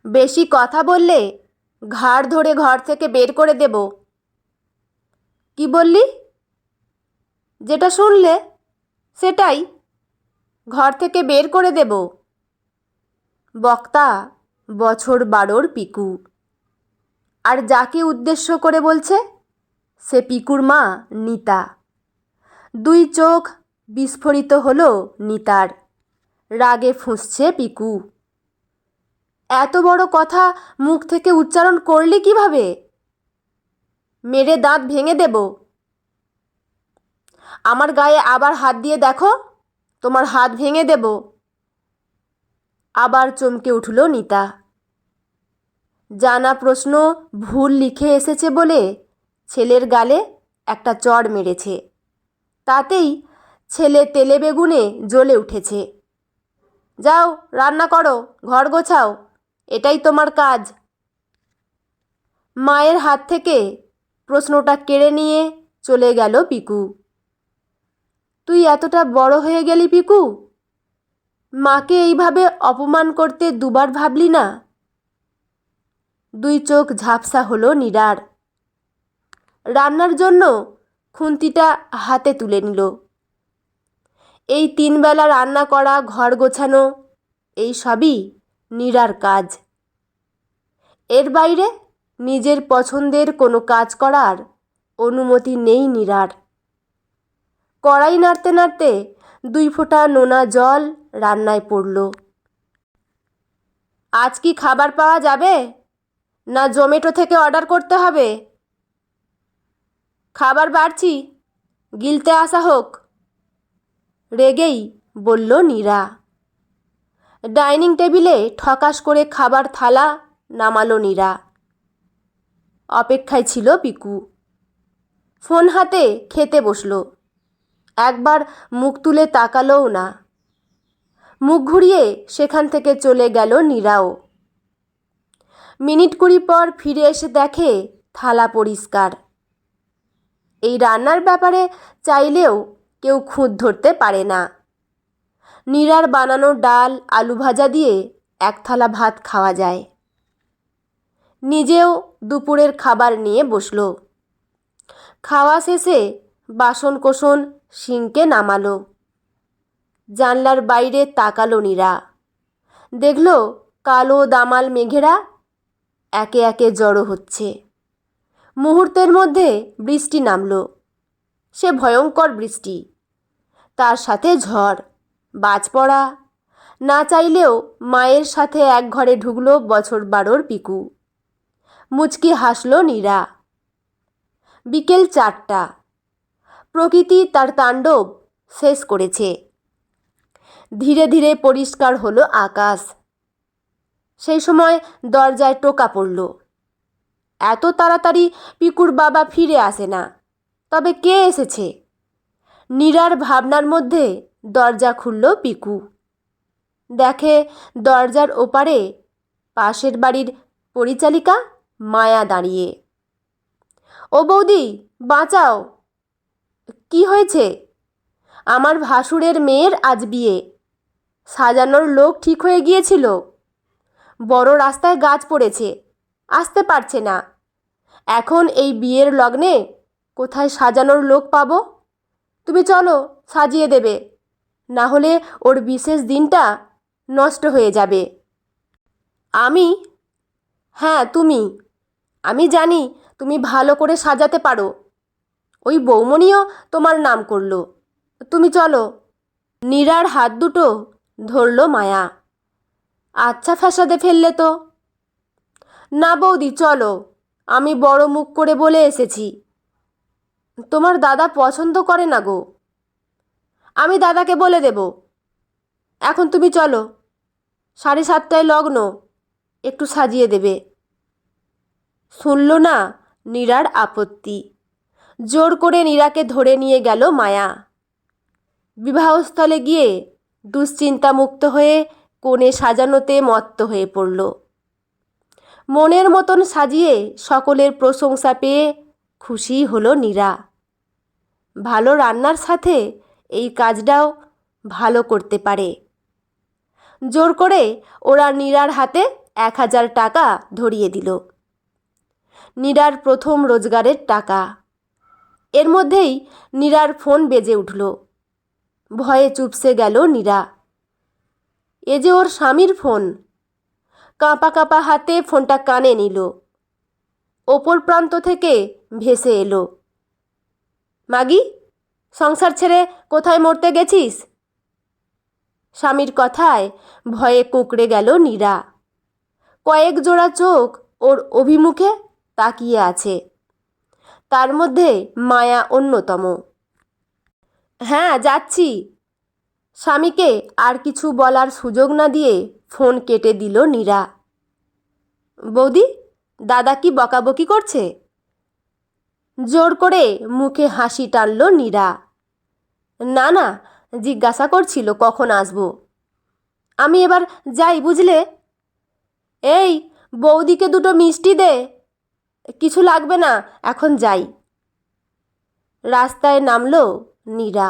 বেশি কথা বললে ঘাড় ধরে ঘর থেকে বের করে দেব। কি বললি? যেটা শুনলে সেটাই, ঘর থেকে বের করে দেব। বক্তা বছর 12 পিকু, আর যাকে উদ্দেশ্য করে বলছে সে পিকুর মা নিতা। দুই চোখ বিস্ফোরিত হলো নিতার, রাগে ফুঁসছে পিকু। এত বড় কথা মুখ থেকে উচ্চারণ করলি কিভাবে? মেরে দাঁত ভেঙে দেব। আমার গায়ে আবার হাত দিয়ে দেখো, তোমার হাত ভেঙে দেব। আবার চমকে উঠল নিতা। জানা প্রশ্ন ভুল লিখে এসেছে বলে ছেলের গালে একটা চড় মেরেছে, তাতেই ছেলে তেলে বেগুনে জ্বলে উঠেছে। যাও রান্না করো, ঘর গোছাও, এটাই তোমার কাজ। মায়ের হাত থেকে প্রশ্নটা কেড়ে নিয়ে চলে গেল পিকু। তুই এতটা বড় হয়ে গেলি পিকু, মাকে এইভাবে অপমান করতে দুবার ভাবলি না? দুই চোখ ঝাপসা হলো নীরার। রান্নার জন্য খুন্তিটা হাতে তুলে নিল। এই 3 বেলা রান্না করা, ঘর গোছানো, এই সবই নীরার কাজ। এর বাইরে নিজের পছন্দের কোনো কাজ করার অনুমতি নেই নীরার। কড়াই নাড়তে নাড়তে 2 ফোঁটা নোনা জল রান্নায় পড়ল। আজ কি খাবার পাওয়া যাবে, না জোম্যাটো থেকে অর্ডার করতে হবে? খাবার বাড়ছি, গিলতে আসা হোক, রেগেই বলল নীরা। ডাইনিং টেবিলে ঠকাস করে খাবার থালা নামালো নীরা। অপেক্ষায় ছিল পিকু। ফোন হাতে খেতে বসলো। একবার মুখ তুলে তাকালোও না। মুখ ঘুরিয়ে সেখান থেকে চলে গেল নীরাও। মিনিট 20 পর ফিরে এসে দেখে থালা পরিষ্কার। এই রান্নার ব্যাপারে চাইলেও কেউ খুঁত ধরতে পারে না। নীরার বানানো ডাল আলু ভাজা দিয়ে 1 থালা ভাত খাওয়া যায়। নিজেও দুপুরের খাবার নিয়ে বসল। খাওয়া শেষে বাসন কোসন সিঙ্কে নামালো। জানলার বাইরে তাকালো নীরা। দেখল কালো দামাল মেঘেরা একে একে জড়ো হচ্ছে। মুহূর্তের মধ্যে বৃষ্টি নামলো। সে ভয়ঙ্কর বৃষ্টি, তার সাথে ঝড়, বাজ পড়া। না চাইলেও মায়ের সাথে এক ঘরে ঢুকলো বছর 12 পিকু। মুচকি হাসল নীরা। বিকেল 4টা। প্রকৃতি তার তাণ্ডব শেষ করেছে। ধীরে ধীরে পরিষ্কার হলো আকাশ। সেই সময় দরজায় টোকা পড়ল। এত তাড়াতাড়ি পিকুর বাবা ফিরে আসে না। তবে কে এসেছে? নীরার ভাবনার মধ্যে দরজা খুলল পিকু। দেখে দরজার ওপারে পাশের বাড়ির পরিচালিকা মায়া দাঁড়িয়ে। ও বৌদি, বাঁচাও। কি হয়েছে? আমার ভাসুরের মেয়ের আজ বিয়ে। সাজানোর লোক ঠিক হয়ে গিয়েছিল। বড় রাস্তায় গাছ পড়েছে, আসতে পারছে না। এখন এই বিয়ের লগ্নে কোথায় সাজানোর লোক পাবো? তুমি চলো, সাজিয়ে দেবে, না হলে ওর বিশেষ দিনটা নষ্ট হয়ে যাবে। আমি? হ্যাঁ তুমি। আমি জানি তুমি ভালো করে সাজাতে পারো। ওই বৌমনিও তোমার নাম করলো। তুমি চলো। নীরার হাত দুটো ধরল মায়া। আচ্ছা ফ্যাসাদে ফেললে তো। না বৌদি, চলো, আমি বড় মুখ করে বলে এসেছি। তোমার দাদা পছন্দ করে না গো। আমি দাদাকে বলে দেব। এখন তুমি চলো, 7:30টায় লগ্ন, একটু সাজিয়ে দেবে। শুনল না নীরার আপত্তি। জোর করে নীরাকে ধরে নিয়ে গেল মায়া। বিবাহস্থলে গিয়ে দুশ্চিন্তামুক্ত হয়ে কোণে সাজানোতে মত্ত হয়ে পড়ল। মনের মতন সাজিয়ে সকলের প্রশংসা পেয়ে খুশি হলো নীরা। ভালো রান্নার সাথে এই কাজটাও ভালো করতে পারে। জোর করে ওরা নীরার হাতে 1,000 টাকা ধরিয়ে দিল। নীরার প্রথম রোজগারের টাকা। এর মধ্যেই নীরার ফোন বেজে উঠল। ভয়ে চুপসে গেল নীরা। এ যে ওর স্বামীর ফোন। কাঁপা কাঁপা হাতে ফোনটা কানে নিল। ওপর প্রান্ত থেকে ভেসে এলো, মাগি, সংসার ছেড়ে কোথায় মরতে গেছিস? স্বামীর কথায় ভয়ে কুঁকড়ে গেল নীরা। কয়েক জোড়া চোখ ওর অভিমুখে তাকিয়ে আছে, তার মধ্যে মায়া অন্যতম। হ্যাঁ, যাচ্ছি। স্বামীকে আর কিছু বলার সুযোগ না দিয়ে ফোন কেটে দিল নীরা। বৌদি, দাদা কি বকাবকি করছে? জোর করে মুখে হাসি টানল নীরা। না না, জিজ্ঞাসা করছিল কখন আসব। আমি এবার যাই, বুঝলে। এই, বৌদিকে দুটো মিষ্টি দে। কিছু লাগবে না, এখন যাই। রাস্তায় নামল নীরা।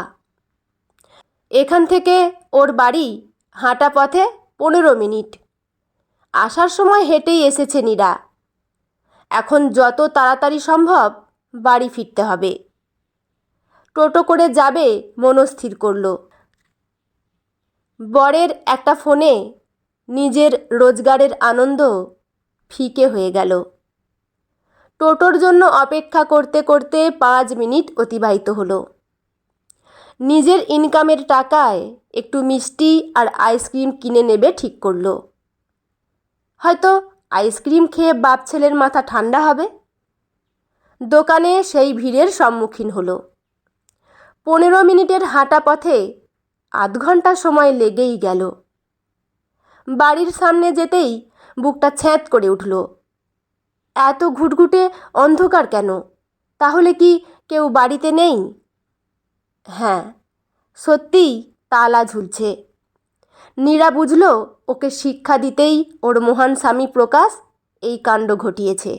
এখান থেকে ওর বাড়ি হাঁটা পথে 15 মিনিট। আসার সময় হেঁটেই এসেছে নীরা। এখন যত তাড়াতাড়ি সম্ভব বাড়ি ফিরতে হবে। টোটো করে যাবে মনস্থির করল। বরের একটা ফোনে নিজের রোজগারের আনন্দ ফিকে হয়ে গেল। টোটোর জন্য অপেক্ষা করতে করতে 5 মিনিট অতিবাহিত হলো। নিজের ইনকামের টাকায় একটু মিষ্টি আর আইসক্রিম কিনে নেবে ঠিক করল। হয়তো আইসক্রিম খেয়ে বাপ ছেলের মাথা ঠান্ডা হবে। দোকানে সেই ভিড়ের সম্মুখীন হলো। 15 মিনিটের হাঁটা পথে আধ ঘন্টা সময় লেগেই গেল। বাড়ির সামনে যেতেই বুকটা ছ্যাঁত করে উঠল। এত ঘুটঘুটে অন্ধকার কেন? তাহলে কি কেউ বাড়িতে নেই? হ্যাঁ, সত্যিই তালা ঝুলছে। নীরা বুঝল ওকে শিক্ষা দিতেই ওর মহান স্বামী প্রকাশ এই কাণ্ড ঘটিয়েছে।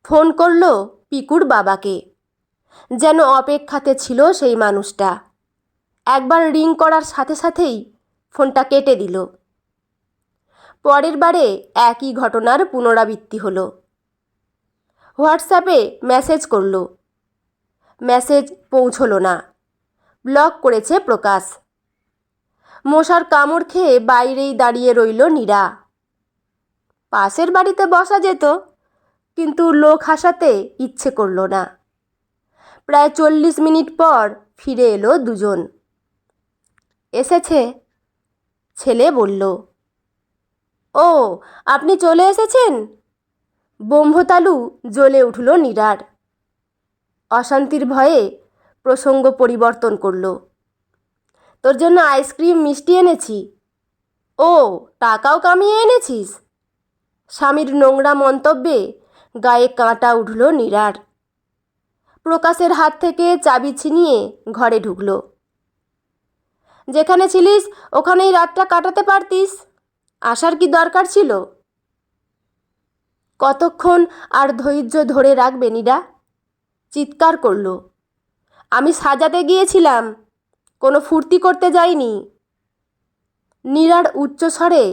ফোন করল পিকুর বাবাকে। যেন অপেক্ষাতে ছিল সেই মানুষটা। একবার রিং করার সাথে সাথেই ফোনটা কেটে দিল। পরের বারে একই ঘটনার পুনরাবৃত্তি হলো। হোয়াটসঅ্যাপে মেসেজ করল। মেসেজ পৌঁছলো না। ব্লক করেছে প্রকাশ। মশার কামড় খেয়ে বাইরেই দাঁড়িয়ে রইল নীরা। পাশের বাড়িতে বসা যেত, কিন্তু লোক হাসাতে ইচ্ছে করল না। প্রায় 40 মিনিট পর ফিরে এলো দুজন। এসেছে, ছেলে বলল। ও, আপনি চলে এসেছেন? ব্রহ্মতালু জ্বলে উঠল নীরার। অশান্তির ভয়ে প্রসঙ্গ পরিবর্তন করল। তোর জন্য আইসক্রিম মিষ্টি এনেছি। ও, টাকাও কামিয়ে এনেছিস? স্বামীর নোংরা মন্তব্যে গায়ে কাঁটা উঠল নীরার। প্রকাশের হাত থেকে চাবি ছিনিয়ে ঘরে ঢুকল। যেখানে ছিলিস ওখানেই রাতটা কাটাতে পারতিস। আসার কি দরকার ছিল? কতক্ষণ আর ধৈর্য ধরে রাখবে নীরা? চিৎকার করল। আমি সাজাতে গিয়েছিলাম, কোনো ফুর্তি করতে যাইনি। নীরার উচ্চস্বরে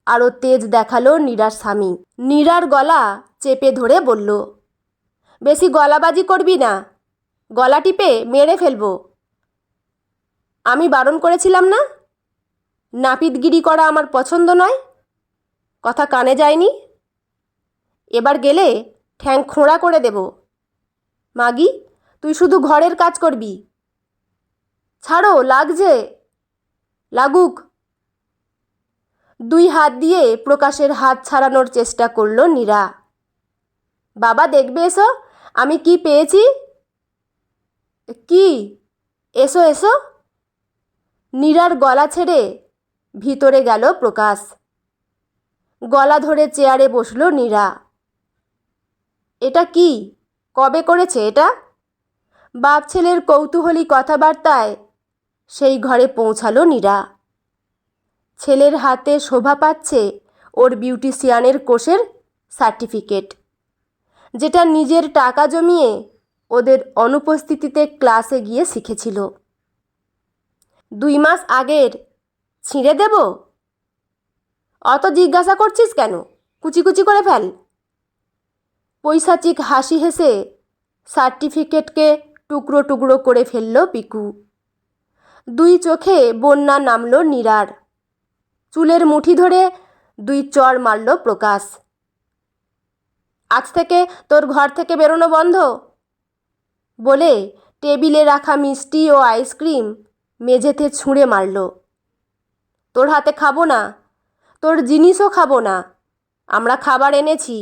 আরও তেজ দেখালো নীরার স্বামী। নীরার গলা চেপে ধরে বলল, বেশি গলাবাজি করবি না, গলা টিপে মেরে ফেলবো। আমি বারণ করেছিলাম না? নাপিতগিরি করা আমার পছন্দ নয়। কথা কানে যায়নি? এবার গেলে ঠ্যাং খোঁড়া করে দেব। মাগি, তুই শুধু ঘরের কাজ করবি। ছাড়ো, লাগছে। লাগুক। 2 হাত দিয়ে প্রকাশের হাত ছাড়ানোর চেষ্টা করল নীরা। বাবা, দেখবে এসো আমি কি পেয়েছি। কি? এসো এসো। নীরার গলা ছেড়ে ভিতরে গেল প্রকাশ। গলা ধরে চেয়ারে বসল নীরা। এটা কি? কবে করেছে এটা? বাপ ছেলের কৌতূহলী কথাবার্তায় সেই ঘরে পৌঁছালো নীরা। ছেলের হাতে শোভা পাচ্ছে ওর বিউটিশিয়ানের কোর্সের সার্টিফিকেট, যেটা নিজের টাকা জমিয়ে ওদের অনুপস্থিতিতে ক্লাসে গিয়ে শিখেছিল। 2 মাস আগের ছিঁড়ে দেব? অত জিজ্ঞাসা করছিস কেন? কুচি কুচি করে ফেল। পৈশাচিক হাসি হেসে সার্টিফিকেটকে টুকরো টুকরো করে ফেলল পিকু। দুই চোখে বন্যা নামল নীরার। চুলের মুঠি ধরে দুই চড় মারল প্রকাশ। আজ থেকে তোর ঘর থেকে বেরোনো বন্ধ বলে টেবিলে রাখা মিষ্টি ও আইসক্রিম মেঝেতে ছুঁড়ে মারল। তোর হাতে খাবো না, তোর জিনিসও খাবো না, আমরা খাবার এনেছি।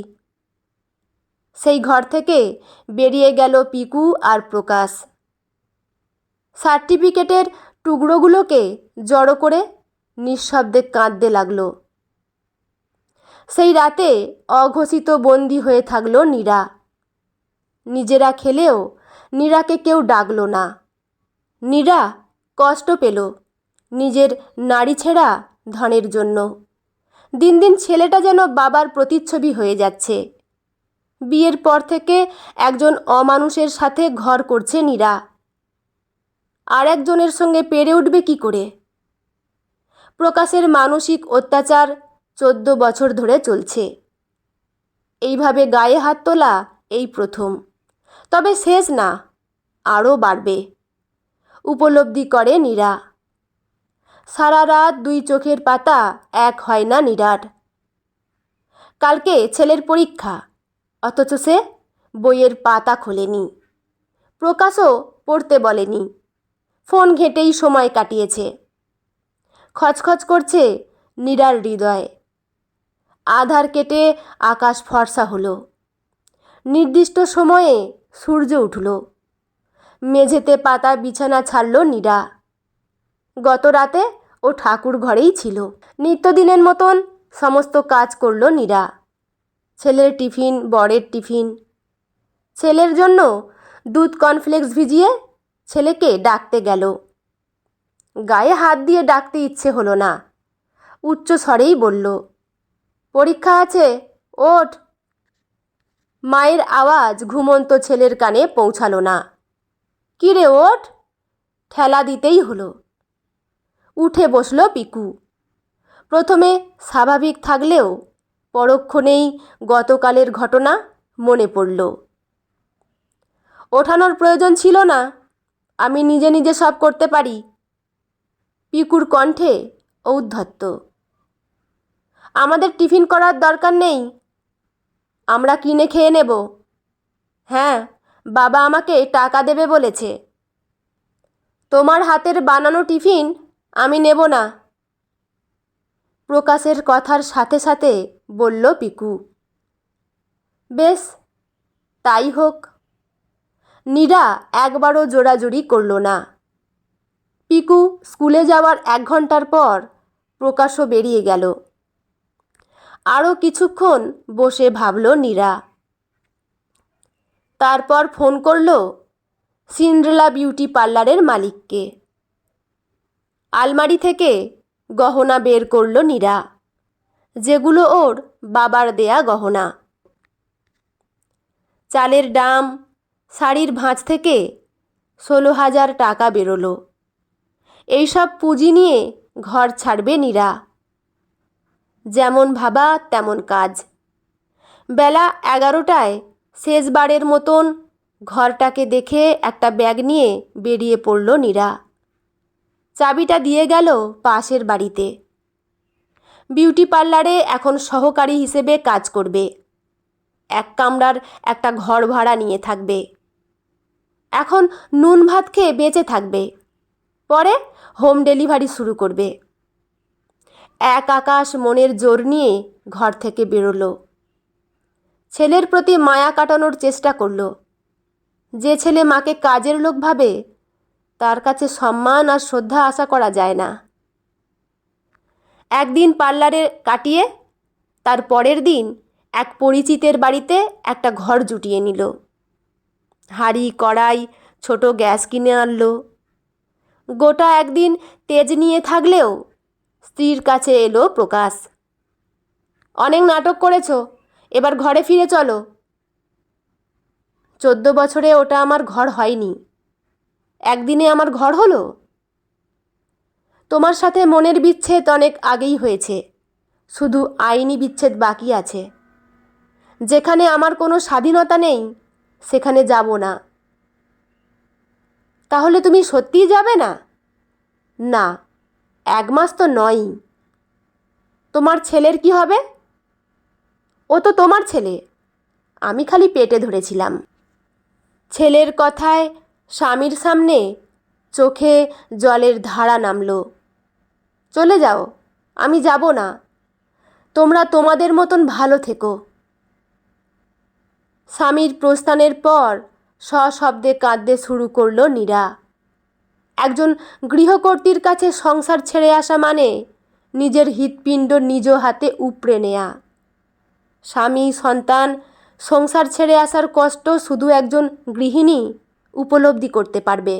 সেই ঘর থেকে বেরিয়ে গেল পিকু আর প্রকাশ। সার্টিফিকেটের টুকরোগুলোকে জড়ো করে নিঃশব্দে কাঁদতে লাগলো। সেই রাতে অঘোষিত বন্দি হয়ে থাকলো নীরা। নিজেরা খেলেও নীরাকে কেউ ডাকলো না। নীরা কষ্ট পেল নিজের নারী ছেঁড়া ধনের জন্য। দিন দিন ছেলেটা যেন বাবার প্রতিচ্ছবি হয়ে যাচ্ছে। বিয়ের পর থেকে একজন অমানুষের সাথে ঘর করছে নীরা। আর একজনের সঙ্গে পেরে উঠবে কি করে? প্রকাশের মানসিক অত্যাচার 14 বছর ধরে চলছে। এইভাবে গায়ে হাত তোলা এই প্রথম। তবে শেষ না, আরও বাড়বে উপলব্ধি করে নীরা। সারা রাত দুই চোখের পাতা এক হয় না নীরার। কালকে ছেলের পরীক্ষা, অথচ সে বইয়ের পাতা খোলেনি। প্রকাশও পড়তে বলেনি, ফোন ঘেঁটেই সময় কাটিয়েছে। খচখচ করছে নীরার হৃদয়। আধার কেটে আকাশ ফর্সা হলো। নির্দিষ্ট সময়ে সূর্য উঠল। মেঝেতে পাতা বিছানা ছাড়ল নীরা। গত রাতে ও ঠাকুর ঘরেই ছিল। নিত্যদিনের মতন সমস্ত কাজ করল নীরা। ছেলের টিফিন, বরের টিফিন। ছেলের জন্য দুধ কর্নফ্লেক্স ভিজিয়ে ছেলেকে ডাকতে গেল। গায়ে হাত দিয়ে ডাকতে ইচ্ছে হলো না। উচ্চ স্বরেই বলল, পরীক্ষা আছে, ওঠ। মায়ের আওয়াজ ঘুমন্ত ছেলের কানে পৌঁছালো না। কি রে, ওঠ। ঠেলা দিতেই হলো। উঠে বসল পিকু। প্রথমে স্বাভাবিক থাকলেও পরক্ষণেই গতকালের ঘটনা মনে পড়ল। ওঠানোর প্রয়োজন ছিল না, আমি নিজে নিজে সব করতে পারি। পিকুর কণ্ঠে ঔদ্ধত্য। আমাদের টিফিন করার দরকার নেই, আমরা কিনে খেয়ে নেব। হ্যাঁ, বাবা আমাকে টাকা দেবে বলেছে। তোমার হাতের বানানো টিফিন আমি নেব না। প্রকাশের কথার সাথে সাথে বলল পিকু। বেশ, তাই হোক। নীরা একবারও জোরাজুরি করল না। পিকু স্কুলে যাওয়ার 1 ঘন্টার পর প্রকাশও বেরিয়ে গেল। আরও কিছুক্ষণ বসে ভাবল নীরা। তারপর ফোন করল সিন্ড্রেলা বিউটি পার্লারের মালিককে। আলমারি থেকে গহনা বের করল নীরা, যেগুলো ওর বাবার দেয়া গহনা। চালের ডাম, শাড়ির ভাঁজ থেকে 16,000 টাকা বেরোলো। এইসব পুঁজি নিয়ে ঘর ছাড়বে নীরা। যেমন ভাবা তেমন কাজ। বেলা 11টায় শেষবারের মতন ঘরটাকে দেখে একটা ব্যাগ নিয়ে বেরিয়ে পড়ল নীরা। চাবিটা দিয়ে গেল পাশের বাড়িতে। বিউটি পার্লারে এখন সহকারী হিসেবে কাজ করবে। 1 কামরার একটা ঘর ভাড়া নিয়ে থাকবে। এখন নুন ভাত খেয়ে বেঁচে থাকবে, পরে হোম ডেলিভারি শুরু করবে। এক আকাশ মনের জোর নিয়ে ঘর থেকে বেরোলো। ছেলের প্রতি মায়া কাটানোর চেষ্টা করল। যে ছেলে মাকে কাজের লোক ভাবে, তার কাছে সম্মান আর শ্রদ্ধা আশা করা যায় না। একদিন পার্লারে কাটিয়ে তার পরের দিন এক পরিচিতের বাড়িতে একটা ঘর জুটিয়ে নিল। হাঁড়ি, কড়াই, ছোট গ্যাস কিনে আনলো। গোটা একদিন তেজ নিয়ে থাকলেও স্ত্রীর কাছে এলো প্রকাশ। অনেক নাটক করেছ, এবার ঘরে ফিরে চলো। 14 বছরে ওটা আমার ঘর হয়নি, একদিনে আমার ঘর হলো। তোমার সাথে মনের বিচ্ছেদ অনেক আগেই হয়েছে, শুধু আইনি বিচ্ছেদ বাকি আছে। যেখানে আমার কোনো স্বাধীনতা নেই সেখানে যাব না। তাহলে তুমি সত্যিই যাবে না? না, 1 মাস তো নয়ই। তোমার ছেলের কি হবে? ও তো তোমার ছেলে, আমি খালি পেটে ধরেছিলাম। ছেলের কথায় স্বামীর সামনে চোখে জলের ধারা নামল। চলে যাও, আমি যাব না। তোমরা তোমাদের মতন ভালো থেকো। স্বামীর প্রস্থানের পর সশব্দে কাঁদতে শুরু করল নীরা। একজন গৃহকর্ত্রীর কাছে সংসার ছেড়ে আসা মানে নিজের হৃৎপিণ্ড নিজ হাতে উপড়ে নেয়া। স্বামী, সন্তান, সংসার ছেড়ে আসার কষ্ট শুধু একজন গৃহিণী উপলব্ধি করতে পারবে।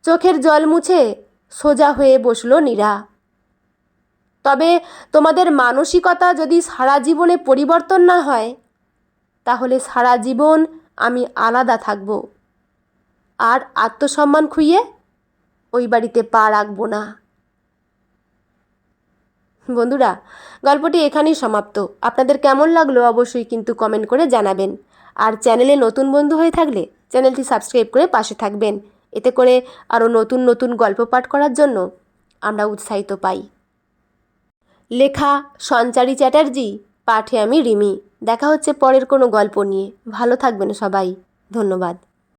চোখের জল মুছে সোজা হয়ে বসল নীরা। তবে তোমাদের মানসিকতা যদি সারা জীবনে পরিবর্তন না হয়, তাহলে সারা জীবন আমি আলাদা থাকব, আর আত্মসম্মান খুইয়ে ওই বাড়িতে পা রাখব না। বন্ধুরা, গল্পটি এখানেই সমাপ্ত। আপনাদের কেমন লাগলো অবশ্যই কিন্তু কমেন্ট করে জানাবেন। আর চ্যানেলে নতুন বন্ধু হয়ে থাকলে চ্যানেলটি সাবস্ক্রাইব করে পাশে থাকবেন। এতে করে আরও নতুন নতুন গল্প পাঠ করার জন্য আমরা উৎসাহিত পাই। লেখা সঞ্চারী চ্যাটার্জি, পাঠে আমি রিমি। দেখা হচ্ছে পরের কোনো গল্প নিয়ে। ভালো থাকবেন সবাই। ধন্যবাদ।